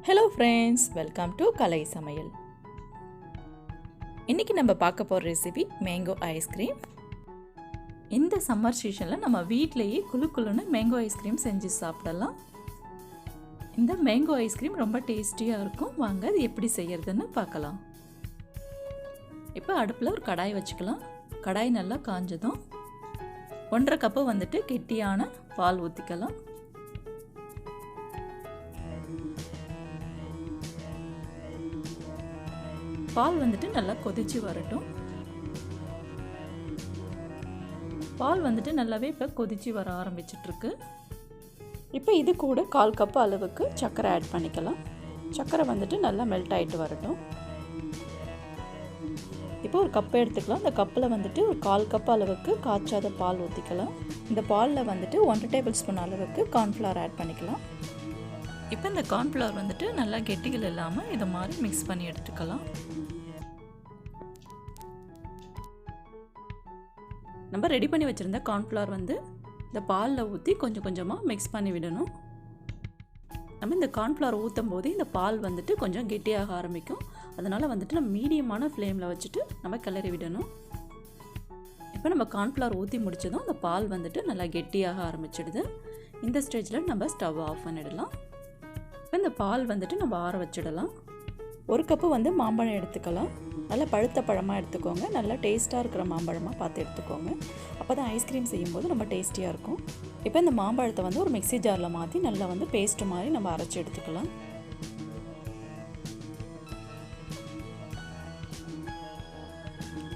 Hello friends, welcome to Kalai Samayal. இன்னைக்கு நம்ம பார்க்க போற ரெசிபி மேங்கோ ஐஸ்கிரீம். இந்த சம்மர் சீசன்ல நம்ம வீட்லயே குளுகுளுன்னு மேங்கோ ஐஸ்கிரீம் செஞ்சு சாப்பிடலாம். இந்த மேங்கோ ஐஸ்கிரீம் ரொம்ப டேஸ்டியா இருக்கும். வாங்க அது எப்படி செய்யறதுன்னு பார்க்கலாம். இப்போ அடுப்புல ஒரு கடாய் வச்சுக்கலாம். கடாய் நல்லா காஞ்சதும் 1.5 கப் வந்துட்டு கெட்டியான பால் ஊத்திக்கலாம். பால் வந்துட்டு நல்லா கொதிச்சு வரட்டும். பால் வந்துட்டு நல்லாவே இப்போ கொதிச்சு வர ஆரம்பிச்சிட்டு இருக்கு. இப்போ இது கூட 1/4 கப் அளவுக்கு சர்க்கரை ஆட் பண்ணிக்கலாம். சர்க்கரை வந்துட்டு நல்லா மெல்ட் ஆகிட்டு வரட்டும். இப்போ ஒரு கப் எடுத்துக்கலாம். இந்த கப்பில் வந்துட்டு ஒரு 1/4 கப் அளவுக்கு காய்ச்சாத பால் ஊற்றிக்கலாம். இந்த பாலில் வந்துட்டு 1 டேபிள் ஸ்பூன் அளவுக்கு கார்ன்ஃப்ளவர் ஆட் பண்ணிக்கலாம். இப்போ இந்த கார்ன்ஃப்ளவர் வந்துட்டு நல்லா கெட்டிகள் இல்லாமல் இதை மாதிரி மிக்ஸ் பண்ணி எடுத்துக்கலாம். நம்ம ரெடி பண்ணி வச்சுருந்த கார்ன்ஃப்ளவர் வந்து இந்த பாலில் ஊற்றி கொஞ்சம் கொஞ்சமாக மிக்ஸ் பண்ணி விடணும். நம்ம இந்த கார்ன்ஃப்ளவர் ஊற்றும் போது இந்த பால் வந்துட்டு கொஞ்சம் கெட்டியாக ஆரம்பிக்கும். அதனால் வந்துட்டு நம்ம மீடியமான ஃப்ளேமில் வச்சுட்டு நம்ம கிளறி விடணும். இப்போ நம்ம கார்ன்ஃப்ளவர் ஊற்றி முடிச்சதும் அந்த பால் வந்துட்டு நல்லா கெட்டியாக ஆரம்பிச்சிடுது. இந்த ஸ்டேஜில் நம்ம ஸ்டவ் ஆஃப் பண்ணிடலாம். இப்போ இந்த பால் வந்துட்டு நம்ம ஆற வச்சிடலாம். 1 கப்பு வந்து மாம்பழம் எடுத்துக்கலாம். நல்லா பழுத்த பழமாக எடுத்துக்கோங்க. நல்லா டேஸ்ட்டாக இருக்கிற மாம்பழமாக பார்த்து எடுத்துக்கோங்க. அப்போ தான் ஐஸ்கிரீம் செய்யும்போது ரொம்ப டேஸ்டியாக இருக்கும். இப்போ இந்த மாம்பழத்தை வந்து ஒரு மிக்ஸி ஜாரில் மாற்றி நல்லா வந்து பேஸ்ட்டு மாதிரி நம்ம அரைச்சி எடுத்துக்கலாம்.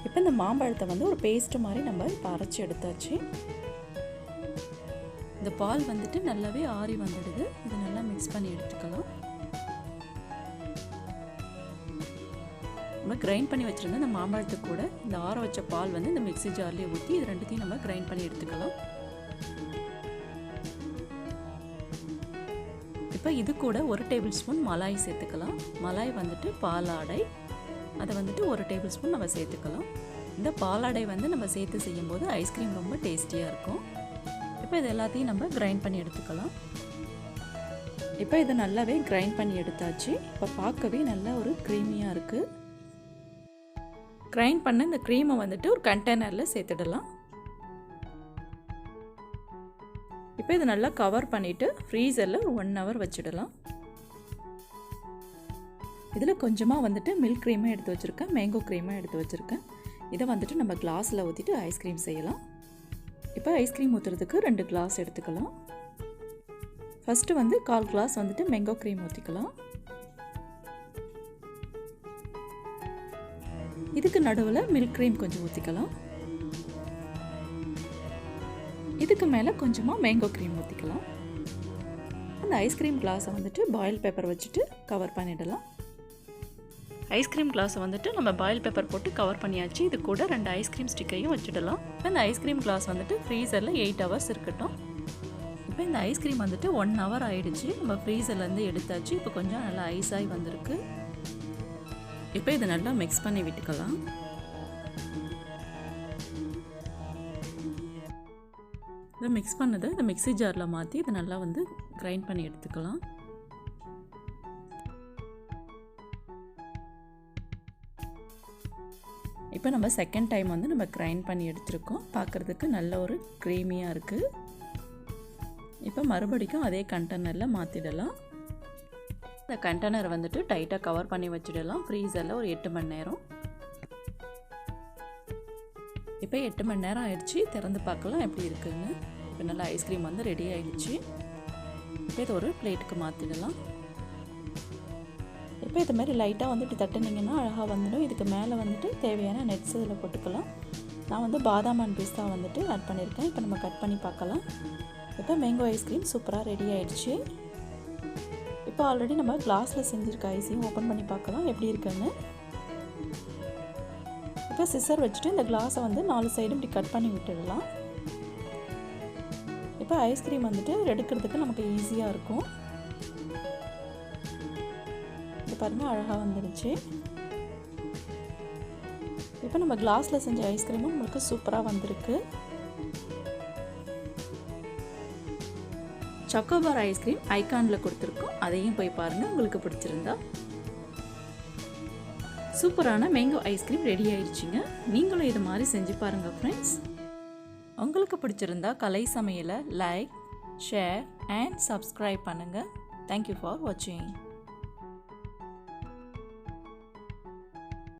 இப்போ இந்த மாம்பழத்தை வந்து ஒரு பேஸ்ட்டு மாதிரி நம்ம இப்போ அரைச்சி எடுத்தாச்சு. இந்த பால் வந்துட்டு நல்லாவே ஆறி வந்துடுது. இதை நல்லா மிக்ஸ் பண்ணி எடுத்துக்கலாம். நம்ம கிரைண்ட் பண்ணி வச்சுருந்த இந்த மாம்பழத்துக்கு கூட இந்த ஆற வச்ச பால் வந்து இந்த மிக்ஸி ஜார்லேயே ஊற்றி இது ரெண்டுத்தையும் நம்ம கிரைண்ட் பண்ணி எடுத்துக்கலாம். இப்போ இது கூட 1 டேபிள் ஸ்பூன் மலாய் சேர்த்துக்கலாம். மலாய் வந்துட்டு பாலாடை, அதை வந்துட்டு 1 டேபிள் ஸ்பூன் நம்ம சேர்த்துக்கலாம். இந்த பாலாடை வந்து நம்ம சேர்த்து செய்யும்போது ஐஸ்கிரீம் ரொம்ப டேஸ்டியாக இருக்கும். இப்போ இது எல்லாத்தையும் நம்ம கிரைண்ட் பண்ணி எடுத்துக்கலாம். இப்போ இதை நல்லாவே கிரைண்ட் பண்ணி எடுத்தாச்சு. இப்போ பார்க்கவே நல்லா ஒரு க்ரீமியாக இருக்குது. கிரைண்ட் பண்ண இந்த க்ரீமை வந்துட்டு ஒரு கண்டெய்னரில் சேர்த்துடலாம். இப்போ இதை நல்லா கவர் பண்ணிவிட்டு ஃப்ரீசரில் ஒரு 1 ஹவர் வச்சிடலாம். இதில் கொஞ்சமாக வந்துட்டு மில்க் க்ரீமாக எடுத்து வச்சுருக்கேன், மேங்கோ க்ரீமாக எடுத்து வச்சுருக்கேன். இதை வந்துட்டு நம்ம கிளாஸில் ஊற்றிட்டு ஐஸ்கிரீம் செய்யலாம். இப்போ ஐஸ்கிரீம் ஊற்றுறதுக்கு 2 கிளாஸ் எடுத்துக்கலாம். ஃபஸ்ட்டு வந்து 1/4 கிளாஸ் வந்துட்டு மேங்கோ க்ரீம் ஊற்றிக்கலாம். இதுக்கு நடுவில் மில்க் க்ரீம் கொஞ்சம் ஊற்றிக்கலாம். இதுக்கு மேலே கொஞ்சமாக மேங்கோ க்ரீம் ஊற்றிக்கலாம். அந்த ஐஸ்கிரீம் கிளாஸை வந்துட்டு பாயில் பேப்பர் வச்சுட்டு கவர் பண்ணிடலாம். ஐஸ்கிரீம் கிளாஸை வந்துட்டு நம்ம பாயில் பேப்பர் போட்டு கவர் பண்ணியாச்சு. இது கூட 2 ஐஸ்கிரீம் ஸ்டிக்கையும் வச்சுடலாம். இந்த ஐஸ்கிரீம் கிளாஸ் வந்துட்டு ஃப்ரீசரில் 8 ஹவர்ஸ் இருக்கட்டும். இப்போ இந்த ஐஸ்கிரீம் வந்துட்டு 1 ஹவர் ஆகிடுச்சு. நம்ம ஃப்ரீசர்லேருந்து எடுத்தாச்சு. இப்போ கொஞ்சம் நல்லா ஐஸாகி வந்திருக்கு. இப்போ இதை நல்லா மிக்ஸ் பண்ணி விட்டுக்கலாம். இதை மிக்ஸ் பண்ணதை இந்த மிக்ஸி ஜாரில் மாற்றி இதை நல்லா வந்து கிரைண்ட் பண்ணி எடுத்துக்கலாம். இப்போ நம்ம செகண்ட் டைம் வந்து நம்ம கிரைண்ட் பண்ணி எடுத்துருக்கோம். பார்க்குறதுக்கு நல்ல ஒரு க்ரீமியாக இருக்குது. இப்போ மறுபடிக்கும் அதே கண்டெய்னரில் மாற்றிடலாம். இந்த கண்டெய்னர் வந்துட்டு டைட்டாக கவர் பண்ணி வச்சிடலாம். ஃப்ரீசரில் ஒரு 8 மணி நேரம். இப்போ 8 மணி நேரம் ஆயிடுச்சு. திறந்து பார்க்கலாம் எப்படி இருக்குன்னு. இப்போ நல்லா ஐஸ்கிரீம் வந்து ரெடி ஆகிடுச்சு. இப்போ இதை ஒரு பிளேட்டுக்கு மாற்றிடலாம். இப்போ இது மாதிரி லைட்டாக வந்துட்டு தட்டினீங்கன்னா அழகாக வந்துடும். இதுக்கு மேலே வந்துட்டு தேவையான நட்ஸ் இதில் போட்டுக்கலாம். நான் வந்து பாதாம் அண்ட் பிஸ்தா வந்துட்டு ஆட் பண்ணியிருக்கேன். இப்போ நம்ம கட் பண்ணி பார்க்கலாம். இப்போ மேங்கோ ஐஸ்கிரீம் சூப்பராக ரெடி ஆகிடுச்சு. இப்போ ஆல்ரெடி நம்ம கிளாஸில் செஞ்சுருக்க ஐஸையும் ஓப்பன் பண்ணி பார்க்கலாம் எப்படி இருக்குன்னு. இப்போ சிசர் வச்சுட்டு இந்த கிளாஸை வந்து 4 சைடும் இப்படி கட் பண்ணி விட்டுடலாம். இப்போ ஐஸ்கிரீம் வந்துட்டு எடுக்கிறதுக்கு நமக்கு ஈஸியாக இருக்கும். பாருங்க அழகாக வந்துடுச்சு. இப்போ நம்ம கிளாஸில் செஞ்ச ஐஸ்கிரீமும் உங்களுக்கு சூப்பராக வந்திருக்கு. சாக்கோபார் ஐஸ்கிரீம் ஐகானில் கொடுத்துருக்கோம், அதையும் போய் பாருங்கள் உங்களுக்கு பிடிச்சிருந்தா. சூப்பரான மேங்கோ ஐஸ்கிரீம் ரெடி ஆயிடுச்சுங்க. நீங்களும் இது மாதிரி செஞ்சு பாருங்கள் ஃப்ரெண்ட்ஸ். உங்களுக்கு பிடிச்சிருந்தா கலை சமையலை லைக், ஷேர் அண்ட் சப்ஸ்கிரைப் பண்ணுங்கள். தேங்க்யூ ஃபார் வாட்சிங்.